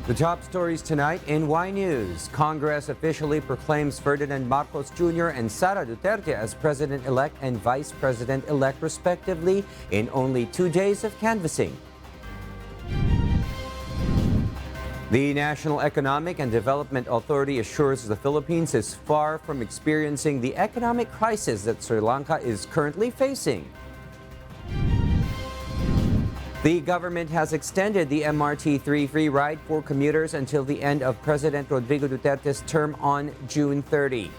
The top stories tonight in Y News. Congress officially proclaims Ferdinand Marcos Jr. and Sara Duterte as President-elect and Vice President-elect respectively in only 2 days of canvassing. The National Economic and Development Authority assures the Philippines is far from experiencing the economic crisis that Sri Lanka is currently facing. The government has extended the MRT-3 free ride for commuters until the end of President Rodrigo Duterte's term on June 30.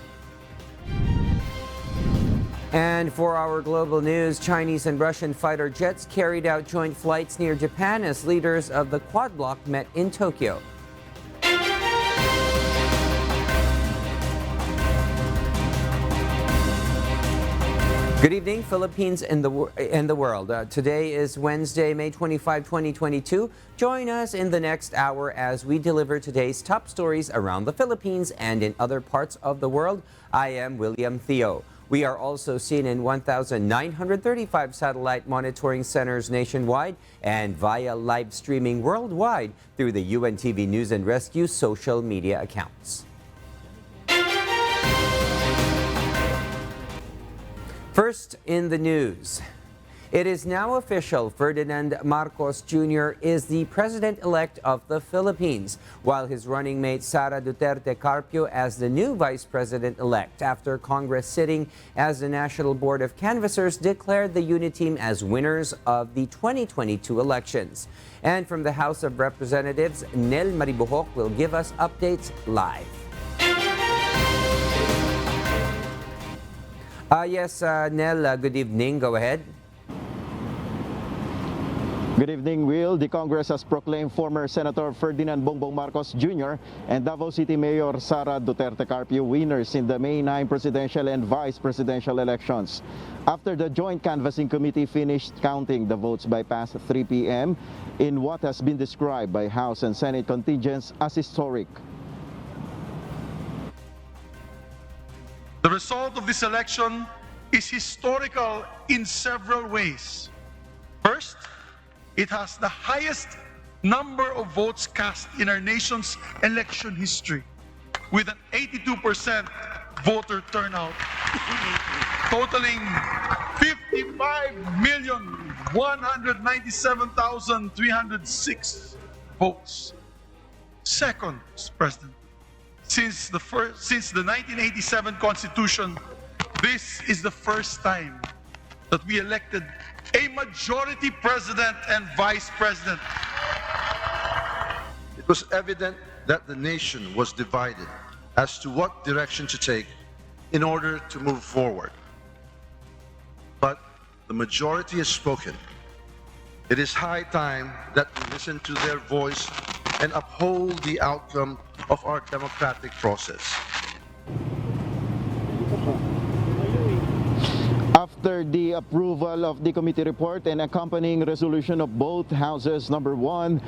And for our global news, Chinese and Russian fighter jets carried out joint flights near Japan as leaders of the Quad bloc met in Tokyo. Good evening, Philippines and the world. Today is Wednesday, May 25, 2022. Join us in the next hour as we deliver today's top stories around the Philippines and in other parts of the world. I am William Theo. We are also seen in 1,935 satellite monitoring centers nationwide and via live streaming worldwide through the UNTV News and Rescue social media accounts. First in the news, it is now official Ferdinand Marcos Jr. is the President-elect of the Philippines, while his running mate Sara Duterte Carpio as the new Vice President-elect after Congress sitting as the National Board of Canvassers declared the unit team as winners of the 2022 elections. And from the House of Representatives, Nel Maribuhok will give us updates live. Yes, Nel, good evening. Go ahead. Good evening, Will. The Congress has proclaimed former Senator Ferdinand Bongbong Marcos Jr. and Davao City Mayor Sara Duterte Carpio winners in the May 9 presidential and vice presidential elections. After the Joint Canvassing Committee finished counting the votes by past 3 p.m. in what has been described by House and Senate contingents as historic. The result of this election is historical in several ways. First, it has the highest number of votes cast in our nation's election history, with an 82% voter turnout, totaling 55,197,306 votes. Second, Mr. President, since the 1987 Constitution, this is the first time that we elected a majority president and vice president. It was evident that the nation was divided as to what direction to take in order to move forward. But the majority has spoken. It is high time that we listen to their voice and uphold the outcome of our democratic process. After the approval of the committee report and accompanying resolution of both houses, number 1,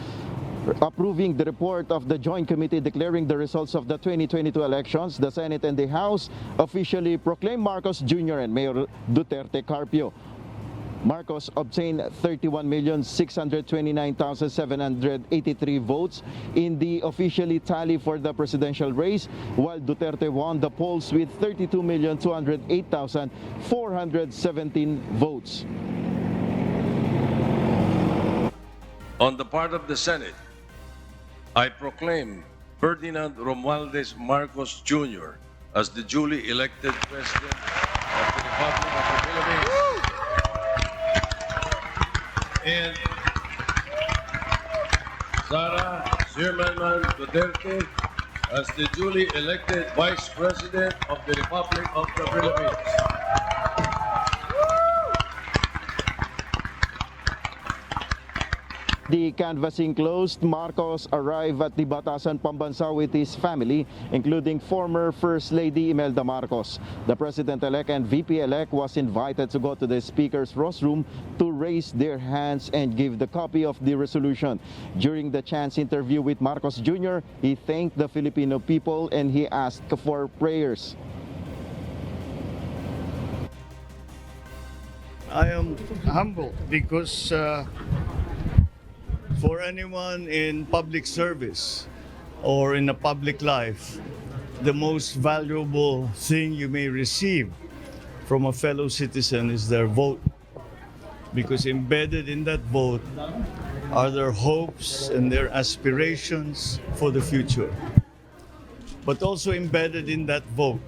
approving the report of the Joint Committee declaring the results of the 2022 elections, the Senate and the House officially proclaimed Marcos Jr. and Mayor Duterte Carpio. Marcos obtained 31,629,783 votes in the officially tally for the presidential race, while Duterte won the polls with 32,208,417 votes. On the part of the Senate, I proclaim Ferdinand Romualdez Marcos Jr. as the duly elected President of the Republic of the Philippines. And Sara Duterte as the duly elected Vice President of the Republic of the Philippines. The canvassing closed, Marcos arrived at the Batasan Pambansa with his family, including former First Lady Imelda Marcos. The President-elect and VP-elect was invited to go to the Speaker's rostrum to raise their hands and give the copy of the resolution. During the chance interview with Marcos Jr., he thanked the Filipino people and he asked for prayers. I am humble because For anyone in public service or in a public life, the most valuable thing you may receive from a fellow citizen is their vote. Because embedded in that vote are their hopes and their aspirations for the future. But also embedded in that vote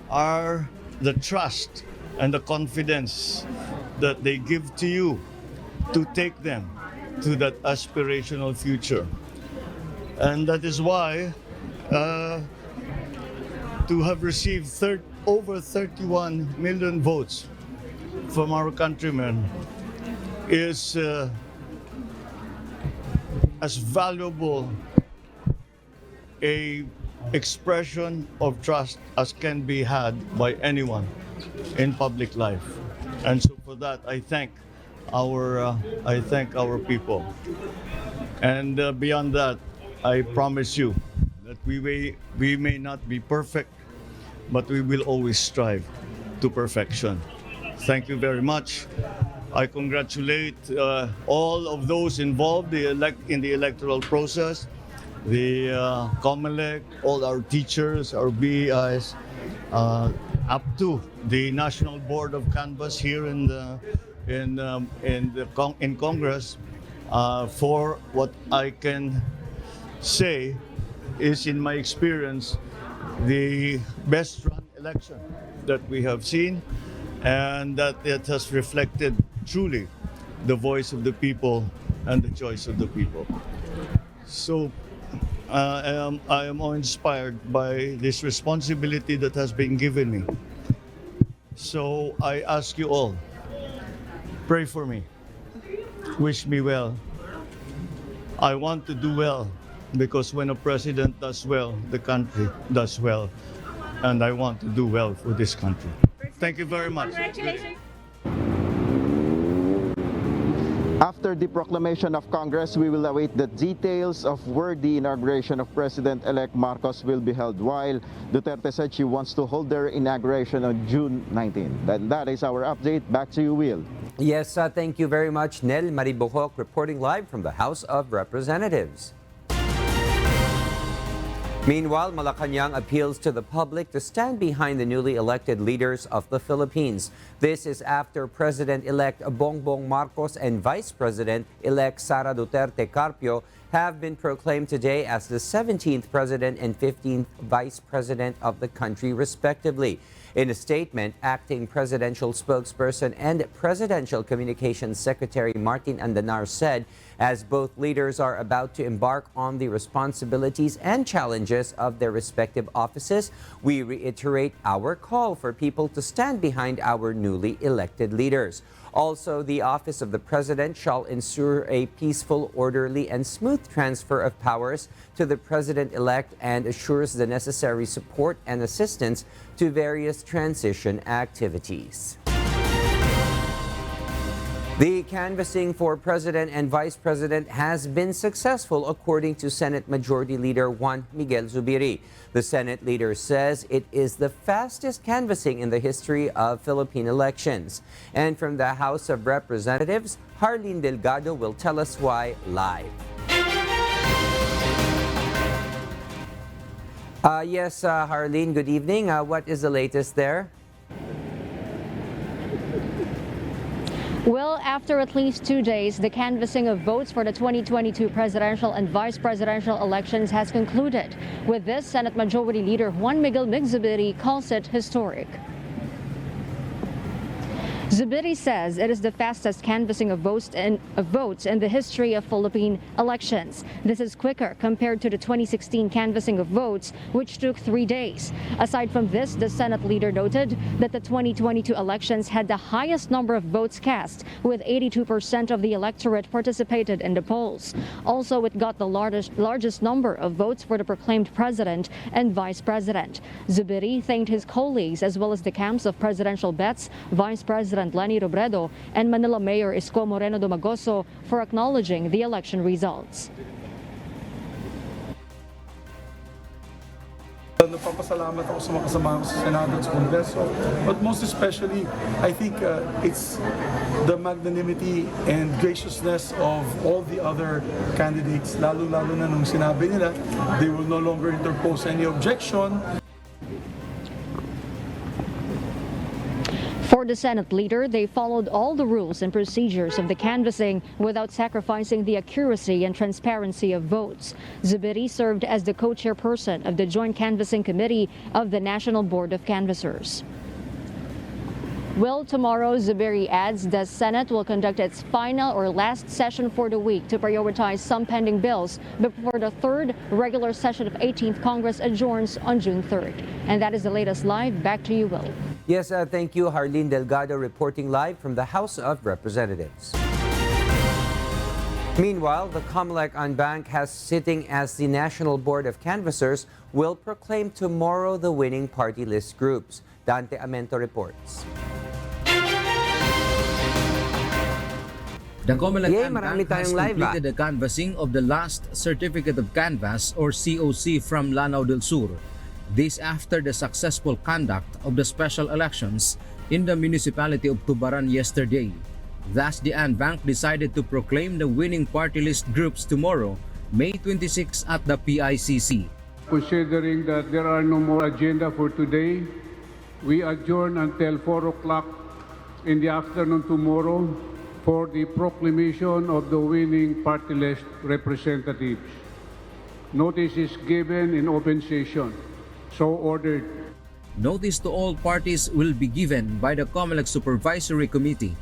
are the trust and the confidence that they give to you to take them to that aspirational future. And that is why to have received over 31 million votes from our countrymen is as valuable a expression of trust as can be had by anyone in public life. And so for that, I thank our people. And beyond that, I promise you that we may not be perfect, but we will always strive to perfection. Thank you very much. I congratulate all of those involved in the electoral process, the Comelec, all our teachers, our BEIs, up to the National Board of Canvass here in Congress, for what I can say is, in my experience, the best run election that we have seen, and that it has reflected truly the voice of the people and the choice of the people. So I am all inspired by this responsibility that has been given me. So I ask you all, pray for me, wish me well. I want to do well, because when a president does well, the country does well. And I want to do well for this country. Thank you very much. Congratulations. After the proclamation of Congress, we will await the details of where the inauguration of President-elect Marcos will be held, while Duterte said she wants to hold their inauguration on June 19. Then that is our update. Back to you, Will. Yes, thank you very much, Nel Maribohok, reporting live from the House of Representatives. Meanwhile, Malacañang appeals to the public to stand behind the newly elected leaders of the Philippines. This is after President-elect Bongbong Marcos and Vice President-elect Sara Duterte Carpio have been proclaimed today as the 17th President and 15th Vice President of the country, respectively. In a statement, acting presidential spokesperson and Presidential Communications Secretary Martin Andanar said, as both leaders are about to embark on the responsibilities and challenges of their respective offices, we reiterate our call for people to stand behind our newly elected leaders. Also, the Office of the President shall ensure a peaceful, orderly, and smooth transfer of powers to the President-elect and assures the necessary support and assistance to various transition activities. The canvassing for President and Vice President has been successful, according to Senate Majority Leader Juan Miguel Zubiri. The Senate leader says it is the fastest canvassing in the history of Philippine elections. And from the House of Representatives, Harleen Delgado will tell us why live. Yes, Harleen, good evening. What is the latest there? Well, after at least 2 days, the canvassing of votes for the 2022 presidential and vice presidential elections has concluded. With this, Senate Majority Leader Juan Miguel Zubiri calls it historic. Zubiri says it is the fastest canvassing of votes in the history of Philippine elections. This is quicker compared to the 2016 canvassing of votes, which took 3 days. Aside from this, the Senate leader noted that the 2022 elections had the highest number of votes cast, with 82% of the electorate participated in the polls. Also, it got the largest number of votes for the proclaimed president and vice president. Zubiri thanked his colleagues as well as the camps of presidential bets, Vice President Leni Robredo and Manila Mayor Isko Moreno Domagoso for acknowledging the election results. Napapasalamat ako sa mga kasama ko sa Senado at sa Kongreso. But most especially, I think it's the magnanimity and graciousness of all the other candidates, lalo-lalo na nung sinabi nila, they will no longer interpose any objection. For the Senate leader, they followed all the rules and procedures of the canvassing without sacrificing the accuracy and transparency of votes. Zubiri served as the co-chairperson of the Joint Canvassing Committee of the National Board of Canvassers. Well, tomorrow, Zubiri adds the Senate will conduct its final or last session for the week to prioritize some pending bills before the third regular session of 18th Congress adjourns on June 3rd. And that is the latest live. Back to you, Will. Yes, thank you, Harleen Delgado, reporting live from the House of Representatives. Meanwhile, the Comelec Bank has sitting as the National Board of Canvassers will proclaim tomorrow the winning party list groups. Dante Amento reports. The Comelec marami Bank has tayong live, completed the canvassing of the last Certificate of Canvass or COC from Lanao del Sur. This after the successful conduct of the special elections in the municipality of Tubaran yesterday. Thus, the Bank decided to proclaim the winning party list groups tomorrow, May 26 at the PICC. Considering that there are no more agenda for today, we adjourn until 4 o'clock in the afternoon tomorrow for the proclamation of the winning party list representatives. Notice is given in open session. So ordered. Notice to all parties will be given by the Comelec Supervisory Committee,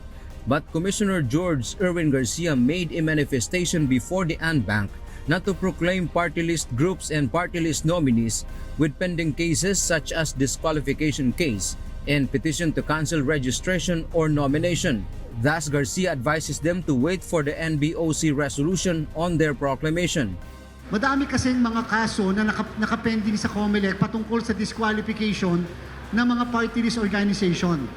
but Commissioner George Erwin Garcia made a manifestation before the Bank not to proclaim party list groups and party list nominees with pending cases such as disqualification case and petition to cancel registration or nomination. Thus, Garcia advises them to wait for the NBOC resolution on their proclamation. Madami kasing mga kaso na nakapending sa Comelec patungkol sa disqualification ng mga party list organization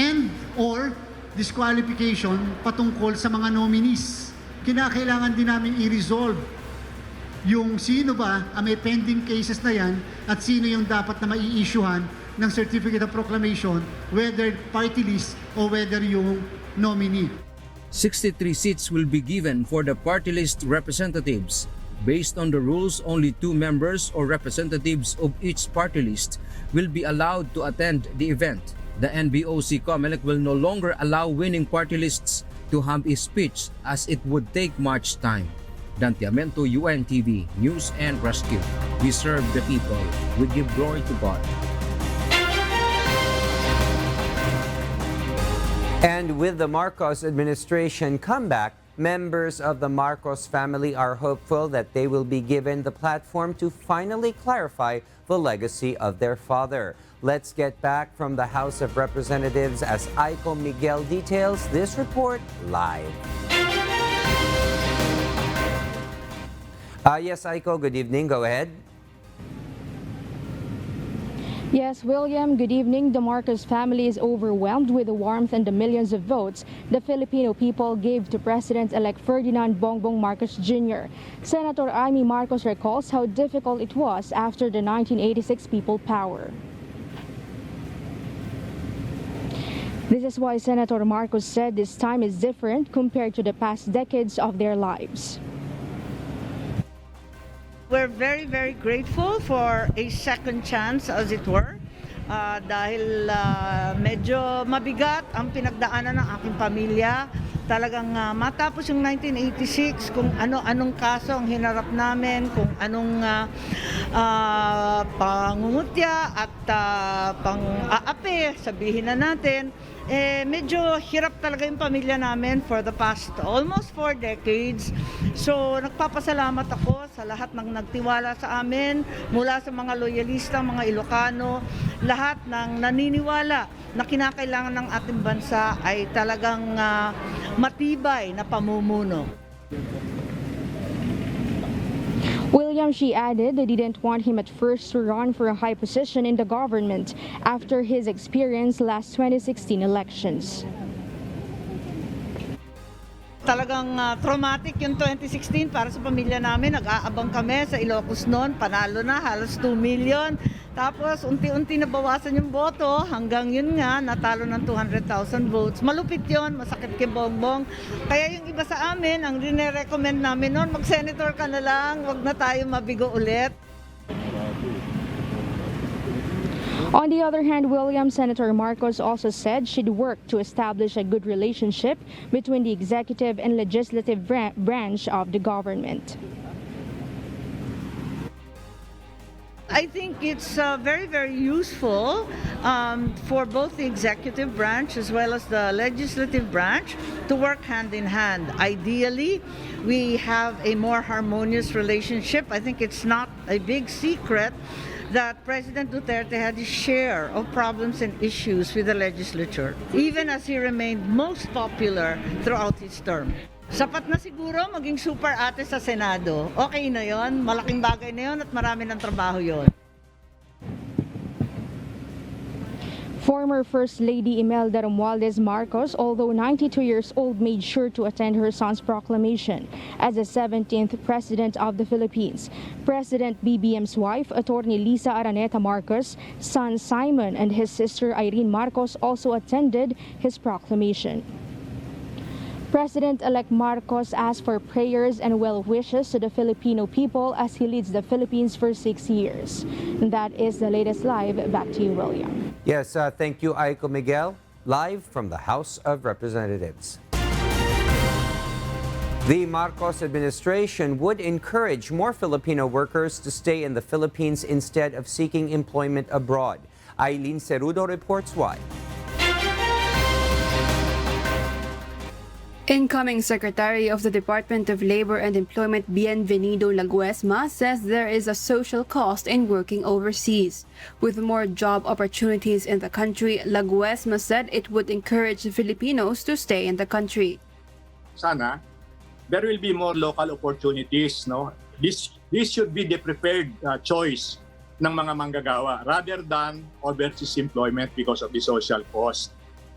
and or disqualification patungkol sa mga nominees. Kinakailangan din namin i-resolve yung sino ba ang may pending cases na yan at sino yung dapat na mai-issuehan ng Certificate of Proclamation, whether party list o whether yung nominee. 63 seats will be given for the party list representatives. Based on the rules, only 2 members or representatives of each party list will be allowed to attend the event. The NBOC Comelec will no longer allow winning party lists to have a speech as it would take much time. Dante Amento, UNTV, News and Rescue. We serve the people. We give glory to God. And with the Marcos administration comeback, members of the Marcos family are hopeful that they will be given the platform to finally clarify the legacy of their father. Let's get back from the House of Representatives as Aiko Miguel details this report live. Yes, Aiko, good evening. Go ahead. Yes, William, good evening. The Marcos family is overwhelmed with the warmth and the millions of votes the Filipino people gave to President-elect Ferdinand Bongbong Marcos Jr. Senator Amy Marcos recalls how difficult it was after the 1986 People Power. This is why Senator Marcos said this time is different compared to the past decades of their lives. We're very, very grateful for a second chance, as it were, dahil medyo mabigat ang pinagdaanan ng aking pamilya. Talagang matapos yung 1986, kung anong kaso ang hinarap namin, kung anong pangungutya at pang-aapi, sabihin na natin, medyo hirap talaga yung pamilya namin for the past almost 4 decades. So nagpapasalamat ako sa lahat ng nagtiwala sa amin, mula sa mga loyalista, mga Ilocano, lahat ng naniniwala na kinakailangan ng ating bansa ay talagang matibay na pamumuno. William, she added they didn't want him at first to run for a high position in the government after his experience last 2016 elections. Talagang traumatic yung 2016 para sa pamilya namin. Nag-aabang kami sa Ilocos noon, panalo na, halos 2 million. Tapos unti-unti nabawasan yung boto hanggang yun nga, natalo ng 200,000 votes. Malupit yun, masakit kay Bongbong. Kaya yung iba sa amin, ang rine-recommend namin noon, mag-senator ka na lang, wag na tayo mabigo ulit. On the other hand, Senator Marcos also said she'd work to establish a good relationship between the executive and legislative branch of the government. I think it's very, very useful for both the executive branch as well as the legislative branch to work hand in hand. Ideally, we have a more harmonious relationship. I think it's not a big secret that President Duterte had his share of problems and issues with the legislature, even as he remained most popular throughout his term. Sapat na siguro maging super ate sa Senado. Okay na yon, malaking bagay na yon at marami ng trabaho yon. Former First Lady Imelda Romualdez Marcos, although 92 years old, made sure to attend her son's proclamation as the 17th President of the Philippines. President BBM's wife, Attorney Lisa Araneta Marcos, son Simon, and his sister Irene Marcos also attended his proclamation. President-elect Marcos asked for prayers and well wishes to the Filipino people as he leads the Philippines for 6 years. And that is the latest live. Back to you, William. Yes, thank you, Aiko Miguel. Live from the House of Representatives. The Marcos administration would encourage more Filipino workers to stay in the Philippines instead of seeking employment abroad. Aileen Cerudo reports why. Incoming Secretary of the Department of Labor and Employment Bienvenido Laguesma says there is a social cost in working overseas. With more job opportunities in the country, Laguesma said it would encourage Filipinos to stay in the country. Sana, there will be more local opportunities. No? This should be the preferred choice ng mga manggagawa rather than overseas employment because of the social cost.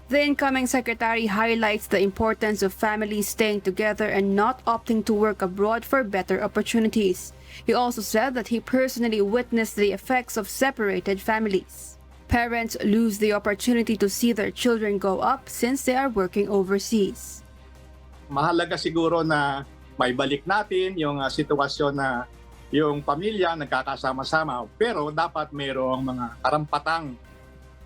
The incoming secretary highlights the importance of families staying together and not opting to work abroad for better opportunities. He also said that he personally witnessed the effects of separated families. Parents lose the opportunity to see their children grow up since they are working overseas. Mahalaga siguro na may balik natin yung sitwasyon na yung pamilya nagkakasama-sama, pero dapat mayroong mga karampatang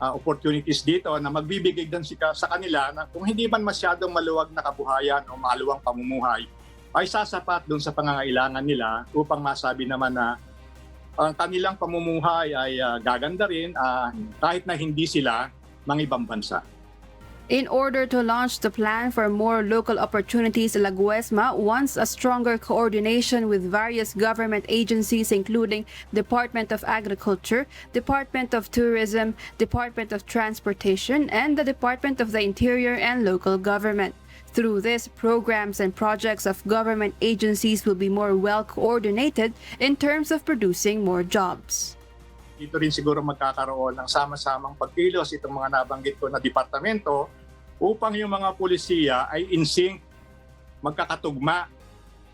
opportunities dito na magbibigay din sa kanila na kung hindi man masyadong maluwag na kabuhayan o maluwang pamumuhay, ay sasapat doon sa pangangailangan nila upang masabi naman na ang kanilang pamumuhay ay gaganda rin kahit na hindi sila mangibang bansa. In order to launch the plan for more local opportunities, Laguesma wants a stronger coordination with various government agencies including Department of Agriculture, Department of Tourism, Department of Transportation, and the Department of the Interior and Local Government. Through this, programs and projects of government agencies will be more well coordinated in terms of producing more jobs. Dito rin siguro magkakaroon ng sama-samang pagkilos itong mga nabanggit ko na departamento upang yung mga pulisiya ay in sync, magkakatugma.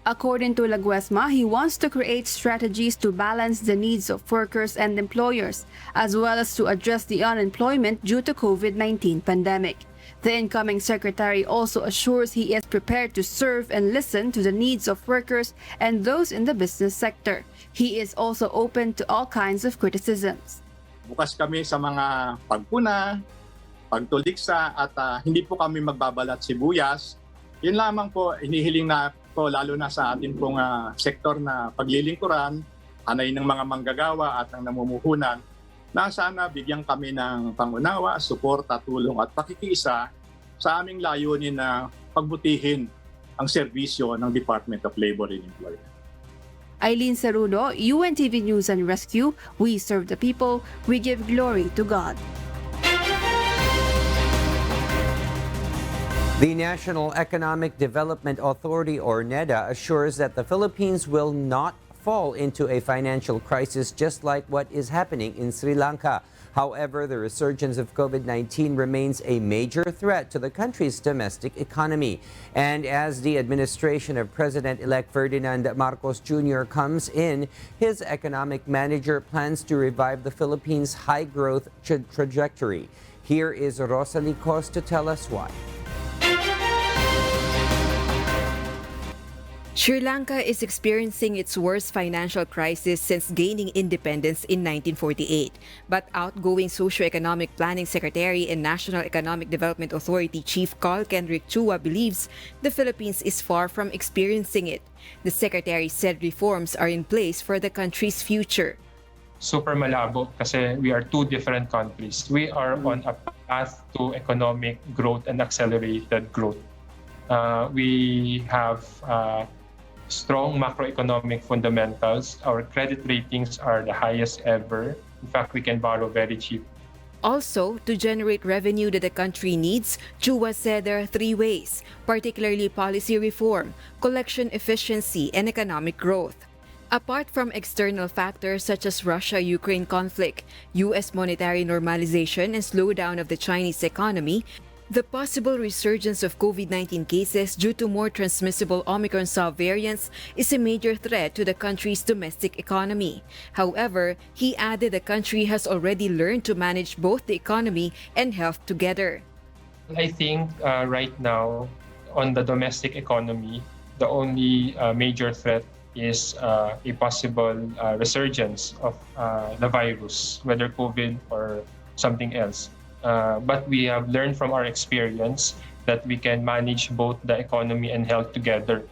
According to Laguesma, he wants to create strategies to balance the needs of workers and employers, as well as to address the unemployment due to COVID-19 pandemic. The incoming secretary also assures he is prepared to serve and listen to the needs of workers and those in the business sector. He is also open to all kinds of criticisms. Bukas kami sa mga pagpuna, pagtuliksa at hindi po kami magbabalat sibuyas. Yun lamang po, inihiling na po lalo na sa ating pong sektor na paglilingkuran, anay ng mga manggagawa at ng namumuhunan, na sana bigyan kami ng pangunawa, suporta, tulong at pakikiisa sa aming layunin na pagbutihin ang serbisyo ng Department of Labor and Employment. Aileen Cerudo, UNTV News and Rescue. We serve the people. We give glory to God. The National Economic Development Authority, or NEDA, assures that the Philippines will not fall into a financial crisis just like what is happening in Sri Lanka. However, the resurgence of COVID-19 remains a major threat to the country's domestic economy. And as the administration of President-elect Ferdinand Marcos Jr. comes in, his economic manager plans to revive the Philippines' high-growth trajectory. Here is Rosalie Cos to tell us why. Sri Lanka is experiencing its worst financial crisis since gaining independence in 1948. But outgoing Socio-Economic Planning Secretary and National Economic Development Authority Chief Carl Kendrick Chua believes the Philippines is far from experiencing it. The Secretary said reforms are in place for the country's future. Super malabo kasi we are two different countries. We are on a path to economic growth and accelerated growth. We have strong macroeconomic fundamentals. Our credit ratings are the highest ever. In fact, we can borrow very cheap. Also, to generate revenue that the country needs, Chua said there are three ways, particularly policy reform, collection efficiency, and economic growth. Apart from external factors such as Russia-Ukraine conflict, U.S. monetary normalization and slowdown of the Chinese economy, the possible resurgence of COVID-19 cases due to more transmissible Omicron subvariants is a major threat to the country's domestic economy. However, he added the country has already learned to manage both the economy and health together. I think right now, on the domestic economy, the only major threat is a possible resurgence of the virus, whether COVID or something else. But we have learned from our experience that we can manage both the economy and health together.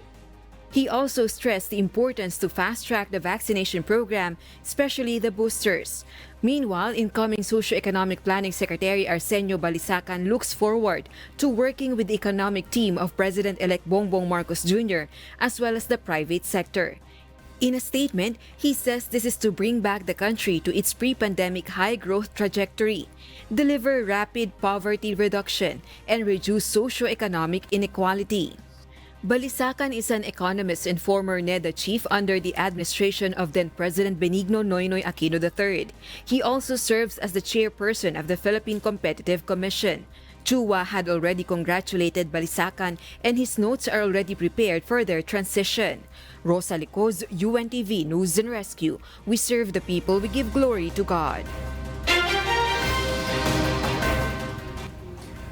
He also stressed the importance to fast-track the vaccination program, especially the boosters. Meanwhile, incoming Socio-Economic Planning Secretary Arsenio Balisacan looks forward to working with the economic team of President-elect Bongbong Marcos Jr. as well as the private sector. In a statement, he says this is to bring back the country to its pre-pandemic high-growth trajectory, deliver rapid poverty reduction, and reduce socio-economic inequality. Balisacan is an economist and former NEDA chief under the administration of then-President Benigno Noynoy Aquino III. He also serves as the chairperson of the Philippine Competitive Commission. Chua had already congratulated Balisacan and his notes are already prepared for their transition. Rosa Licos, UNTV News and Rescue. We serve the people, we give glory to God.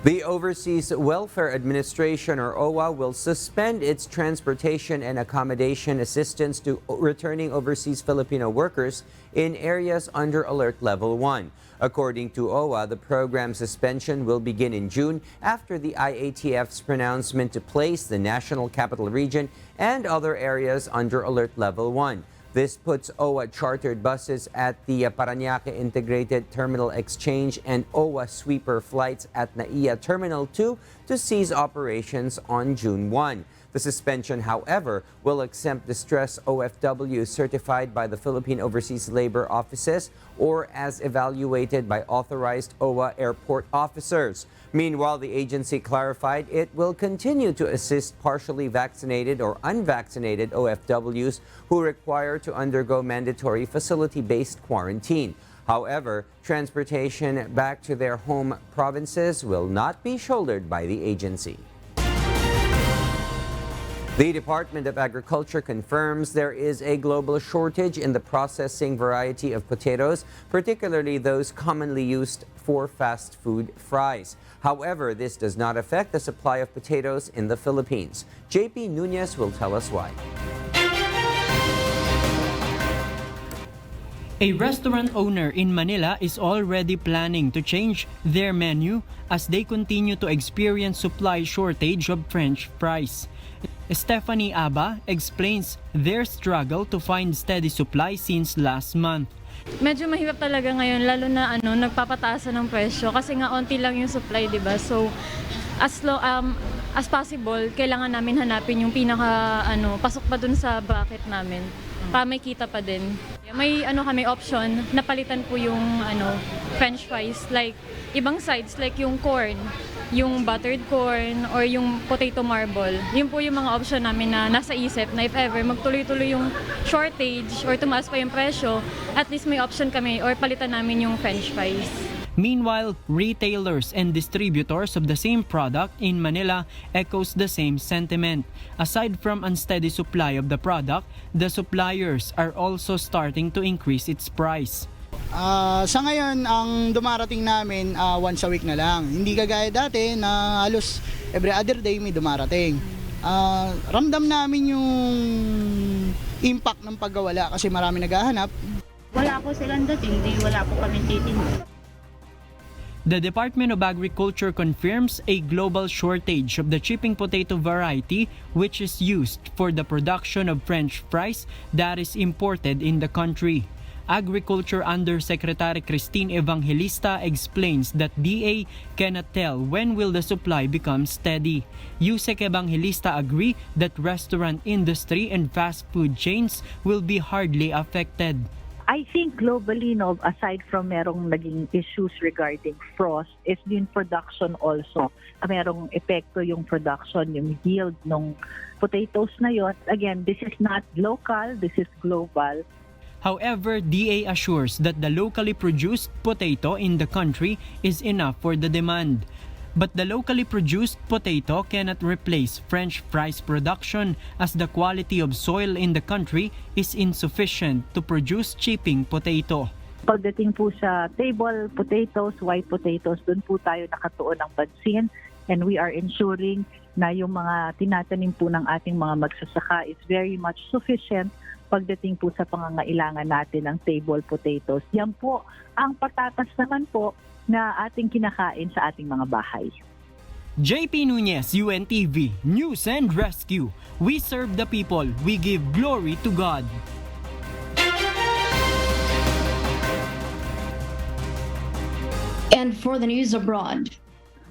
The Overseas Welfare Administration, or OWA, will suspend its transportation and accommodation assistance to returning overseas Filipino workers in areas under Alert Level 1. According to OWA, the program suspension will begin in June after the IATF's pronouncement to place the National Capital Region and other areas under Alert Level 1. This puts OWA chartered buses at the Parañaque Integrated Terminal Exchange and OWA sweeper flights at NAIA Terminal 2 to cease operations on June 1. The suspension, however, will exempt distressed OFW certified by the Philippine Overseas Labor Offices or as evaluated by authorized OWA airport officers. Meanwhile, the agency clarified it will continue to assist partially vaccinated or unvaccinated OFWs who require to undergo mandatory facility-based quarantine. However, transportation back to their home provinces will not be shouldered by the agency. The Department of Agriculture confirms there is a global shortage in the processing variety of potatoes, particularly those commonly used for fast food fries. However, this does not affect the supply of potatoes in the Philippines. JP Nunez will tell us why. A restaurant owner in Manila is already planning to change their menu as they continue to experience supply shortage of French fries. Stephanie Aba explains their struggle to find steady supply since last month. Medyo mahirap talaga ngayon, lalo na nagpapataas ng presyo kasi nga onti lang yung supply, di ba? So as possible, kailangan namin hanapin yung pinaka pasok pa dun sa bracket namin. Para may kita pa din. May kami option na palitan po yung French fries, like ibang sides like yung corn. yung buttered corn, or yung potato marble. Yun po yung mga option namin na nasa isip na if ever magtuloy-tuloy yung shortage or tumaas pa yung presyo, at least may option kami or palitan namin yung french fries. Meanwhile, retailers and distributors of the same product in Manila echoes the same sentiment. Aside from unsteady supply of the product, the suppliers are also starting to increase its price. Sa ngayon, ang dumarating namin once a week na lang. Hindi kagaya dati na halos every other day may dumarating. Ramdam namin yung impact ng pagkawala kasi marami naghahanap. Wala po silang dating, wala po kami titinda. The Department of Agriculture confirms a global shortage of the chipping potato variety which is used for the production of French fries that is imported in the country. Agriculture Undersecretary Christine Evangelista explains that DA cannot tell when will the supply become steady. Yusek Evangelista agree that restaurant industry and fast food chains will be hardly affected. I think globally, no, aside from merong naging issues regarding frost, is yung production also. Merong epekto yung production, yung yield ng potatoes na yon. Again, this is not local, this is global. However, DA assures that the locally produced potato in the country is enough for the demand. But the locally produced potato cannot replace French fries production as the quality of soil in the country is insufficient to produce chipping potato. Pagdating po sa table potatoes, white potatoes, doon po tayo nakatuon ng pansin, and we are ensuring na yung mga tinatanim po ng ating mga magsasaka is very much sufficient pagdating po sa pangangailangan natin ng table potatoes. Yan po ang patatas naman po na ating kinakain sa ating mga bahay. JP Nunez, UNTV, News and Rescue. We serve the people, we give glory to God. And for the news abroad,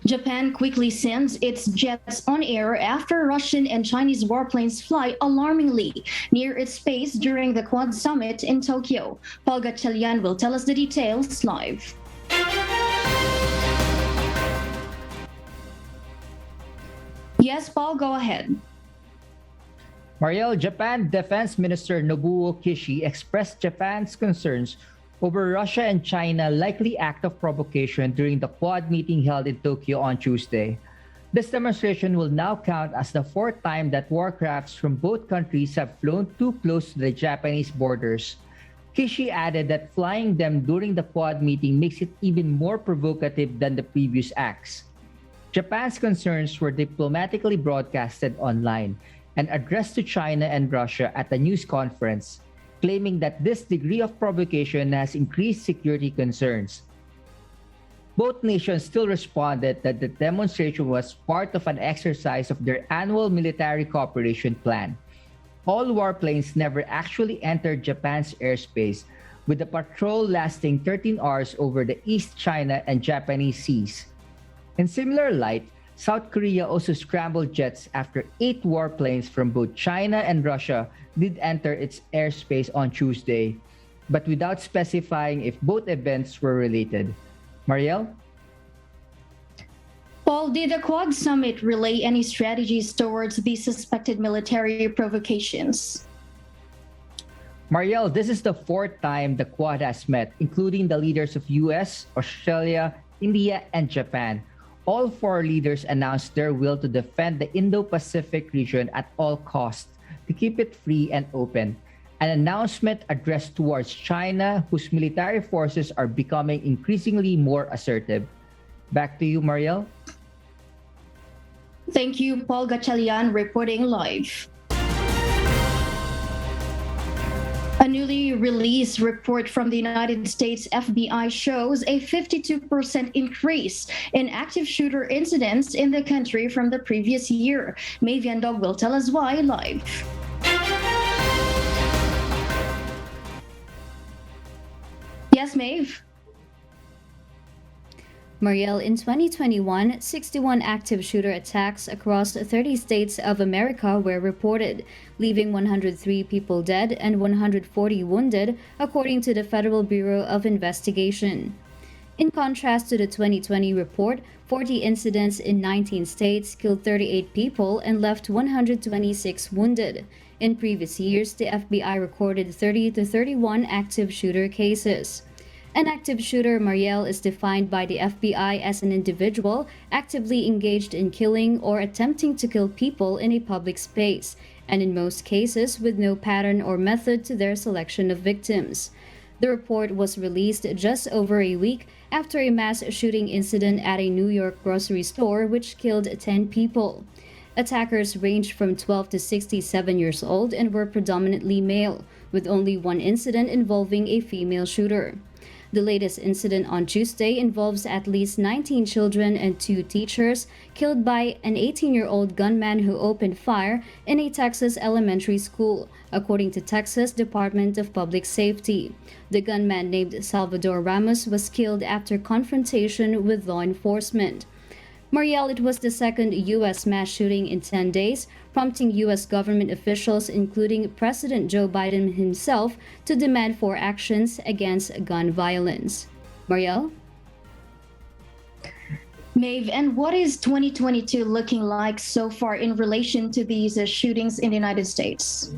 Japan quickly sends its jets on air after Russian and Chinese warplanes fly alarmingly near its base during the Quad Summit in Tokyo. Paul Gatchalian will tell us the details live. Yes, Paul, go ahead. Mariel, Japan Defense Minister Nobuo Kishi expressed Japan's concerns over Russia and China likely act of provocation during the Quad meeting held in Tokyo on Tuesday. This demonstration will now count as the fourth time that warcrafts from both countries have flown too close to the Japanese borders. Kishi added that flying them during the Quad meeting makes it even more provocative than the previous acts. Japan's concerns were diplomatically broadcasted online and addressed to China and Russia at a news conference, claiming that this degree of provocation has increased security concerns. Both nations still responded that the demonstration was part of an exercise of their annual military cooperation plan. All warplanes never actually entered Japan's airspace, with the patrol lasting 13 hours over the East China and Japanese seas. In similar light, South Korea also scrambled jets after 8 warplanes from both China and Russia did enter its airspace on Tuesday, but without specifying if both events were related. Mariel? Paul, did the Quad Summit relay any strategies towards the suspected military provocations? Mariel, this is the fourth time the Quad has met, including the leaders of US, Australia, India, and Japan. All 4 leaders announced their will to defend the Indo-Pacific region at all costs, to keep it free and open. An announcement addressed towards China, whose military forces are becoming increasingly more assertive. Back to you, Mariel. Thank you, Paul Gatchalian, reporting live. A newly released report from the United States FBI shows a 52% increase in active shooter incidents in the country from the previous year. Maeve Yandog will tell us why live. Yes, Maeve. Mariel, in 2021, 61 active shooter attacks across 30 states of America were reported, leaving 103 people dead and 140 wounded, according to the Federal Bureau of Investigation. In contrast to the 2020 report, 40 incidents in 19 states killed 38 people and left 126 wounded. In previous years, the FBI recorded 30 to 31 active shooter cases. An active shooter, Mariel, is defined by the FBI as an individual actively engaged in killing or attempting to kill people in a public space, and in most cases with no pattern or method to their selection of victims. The report was released just over a week after a mass shooting incident at a New York grocery store which killed 10 people. Attackers ranged from 12 to 67 years old and were predominantly male, with only one incident involving a female shooter. The latest incident on Tuesday involves at least 19 children and 2 teachers killed by an 18-year-old gunman who opened fire in a Texas elementary school, according to Texas Department of Public Safety. The gunman named Salvador Ramos was killed after confrontation with law enforcement. Mariel, it was the second U.S. mass shooting in 10 days, prompting U.S. government officials, including President Joe Biden himself, to demand for actions against gun violence. Mariel? Maeve, and what is 2022 looking like so far in relation to these shootings in the United States?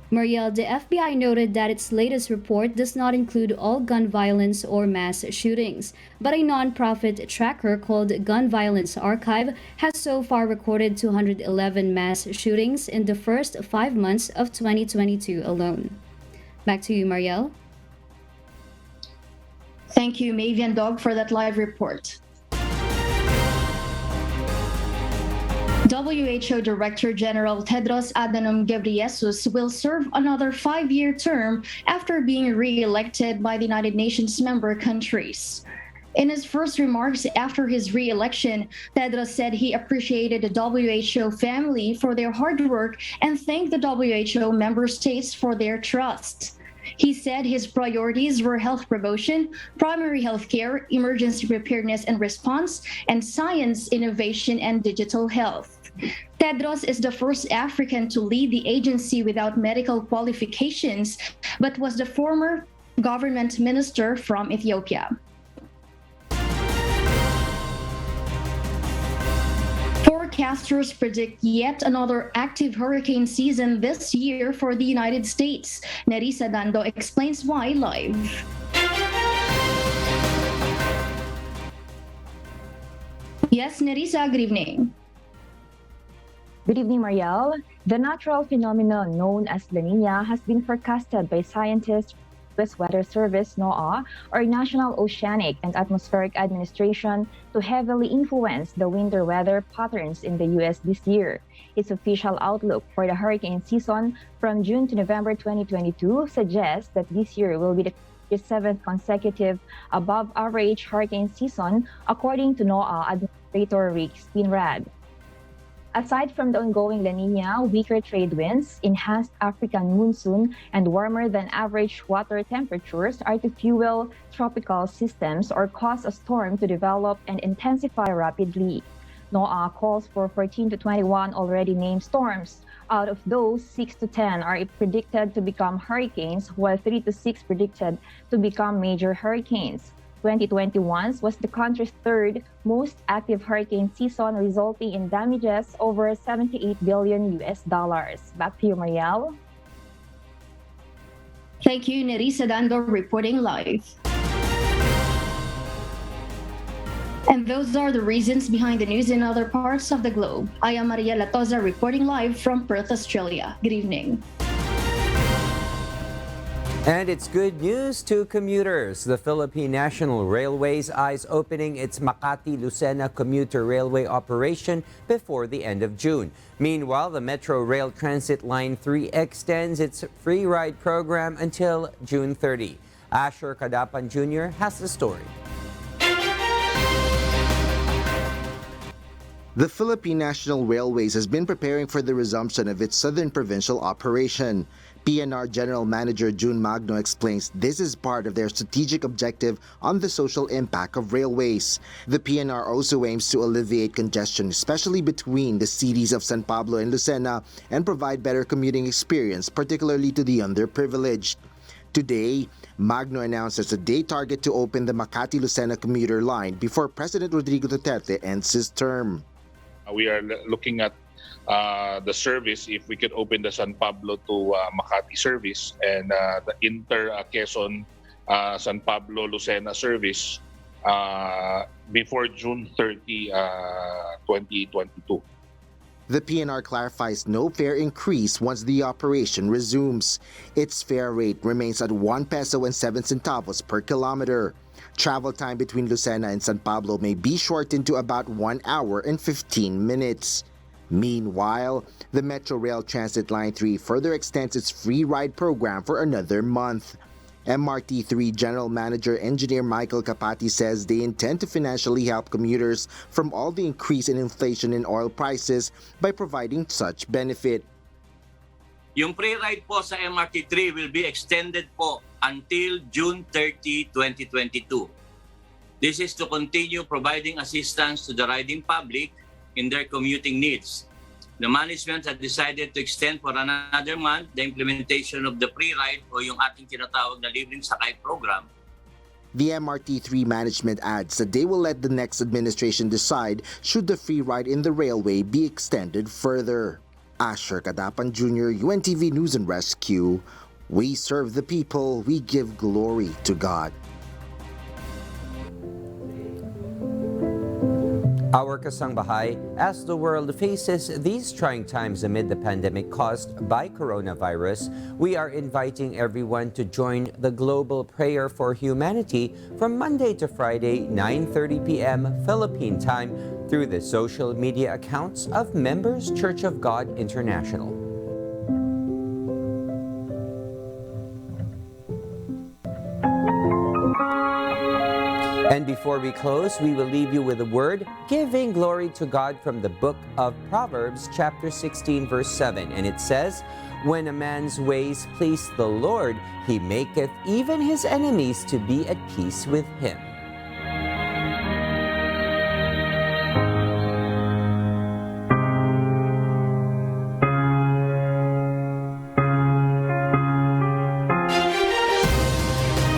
Mariel, the FBI noted that its latest report does not include all gun violence or mass shootings, but a non-profit tracker called Gun Violence Archive has so far recorded 211 mass shootings in the first 5 months of 2022 alone. Back to you, Mariel. Thank you, Maeve and Dog, for that live report. WHO Director General Tedros Adhanom Ghebreyesus will serve another 5-year term after being re-elected by the United Nations member countries. In his first remarks after his re-election, Tedros said he appreciated the WHO family for their hard work and thanked the WHO member states for their trust. He said his priorities were health promotion, primary health care, emergency preparedness and response, and science, innovation, and digital health. Tedros is the first African to lead the agency without medical qualifications, but was the former government minister from Ethiopia. Forecasters predict yet another active hurricane season this year for the United States. Nerissa Dando explains why live. Yes, Nerissa, good evening. Good evening, Mariel. The natural phenomenon known as La Niña has been forecasted by scientists U.S. Weather Service, NOAA, or National Oceanic and Atmospheric Administration, to heavily influence the winter weather patterns in the U.S. this year. Its official outlook for the hurricane season from June to November 2022 suggests that this year will be the 7th consecutive above-average hurricane season, according to NOAA Administrator Rick Steenrad. Aside from the ongoing La Niña, weaker trade winds, enhanced African monsoon, and warmer than average water temperatures are to fuel tropical systems or cause a storm to develop and intensify rapidly. NOAA calls for 14 to 21 already named storms. Out of those, 6 to 10 are predicted to become hurricanes, while 3 to 6 predicted to become major hurricanes. 2021 was the country's third most active hurricane season, resulting in damages over $78 billion. Back to you, Mariel. Thank you, Nerissa Dando, reporting live. And those are the reasons behind the news in other parts of the globe. I am Mariela Toza, reporting live from Perth, Australia. Good evening. And it's good news to commuters. The Philippine National Railways eyes opening its Makati-Lucena commuter railway operation before the end of June. Meanwhile, the Metro Rail Transit Line 3 extends its free ride program until June 30. Asher Kadapan Jr. has the story. The Philippine National Railways has been preparing for the resumption of its Southern Provincial operation. PNR General Manager June Magno explains this is part of their strategic objective on the social impact of railways. The PNR also aims to alleviate congestion, especially between the cities of San Pablo and Lucena, and provide better commuting experience, particularly to the underprivileged. Today, Magno announces a day target to open the Makati-Lucena commuter line before President Rodrigo Duterte ends his term. We are looking at the service, if we could open the San Pablo to Makati service and the inter-Quezon San Pablo Lucena service before June 30, 2022. The PNR clarifies no fare increase once the operation resumes. Its fare rate remains at 1 peso and 7 centavos per kilometer. Travel time between Lucena and San Pablo may be shortened to about 1 hour and 15 minutes. Meanwhile, the Metro Rail Transit Line 3 further extends its free ride program for another month. MRT3 General Manager Engineer Michael Capati says they intend to financially help commuters from all the increase in inflation in oil prices by providing such benefit. Yung free ride po sa MRT3 will be extended po until June 30, 2022. This is to continue providing assistance to the riding public in their commuting needs. The management has decided to extend for another month the implementation of the free ride o yung ating tinatawag na libreng sakay program. The MRT3 management adds that they will let the next administration decide should the free ride in the railway be extended further. Asher Kadapan Jr., UNTV News and Rescue. We serve the people, we give glory to God. Our kasangbahay, as the world faces these trying times amid the pandemic caused by coronavirus, we are inviting everyone to join the global prayer for humanity from Monday to Friday, 9:30 p.m. Philippine time through the social media accounts of Members Church of God International. And before we close, we will leave you with a word, giving glory to God from the book of Proverbs, chapter 16, verse 7. And it says, "When a man's ways please the Lord, he maketh even his enemies to be at peace with him."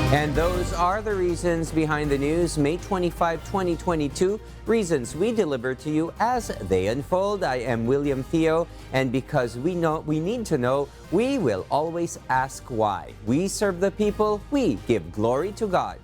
And those are the reasons behind the news, May 25, 2022. Reasons we deliver to you as they unfold. I am William Theo, and because we need to know, we will always ask why. We serve the people, we give glory to God.